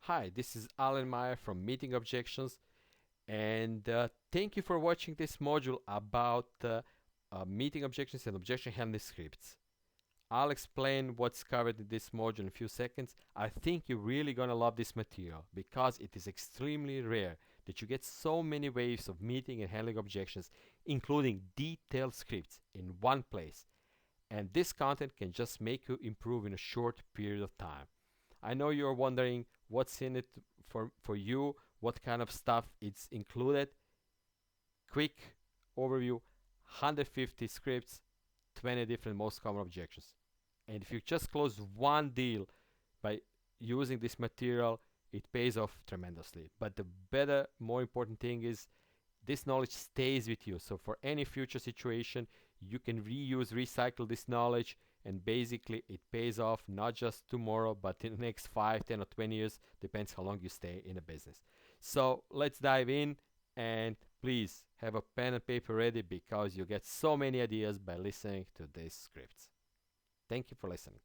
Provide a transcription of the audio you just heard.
Hi, this is Alen Meyer from Meeting Objections, and thank you for watching this module about meeting objections and objection handling scripts. I'll explain what's covered in this module in a few seconds. I think you're really gonna love this material because it is extremely rare that you get so many ways of meeting and handling objections, including detailed scripts in one place. And this content can just make you improve in a short period of time. I know you're wondering what's in it for you, what kind of stuff it's included. Quick overview: 150 scripts, 20 different most common objections. And if you just close one deal by using this material, it pays off tremendously. But the better, more important thing is this knowledge stays with you. So for any future situation, you can reuse, recycle this knowledge, and basically it pays off not just tomorrow, but in the next 5, 10, or 20 years, depends how long you stay in a business. So let's dive in, and please have a pen and paper ready because you get so many ideas by listening to these scripts. Thank you for listening.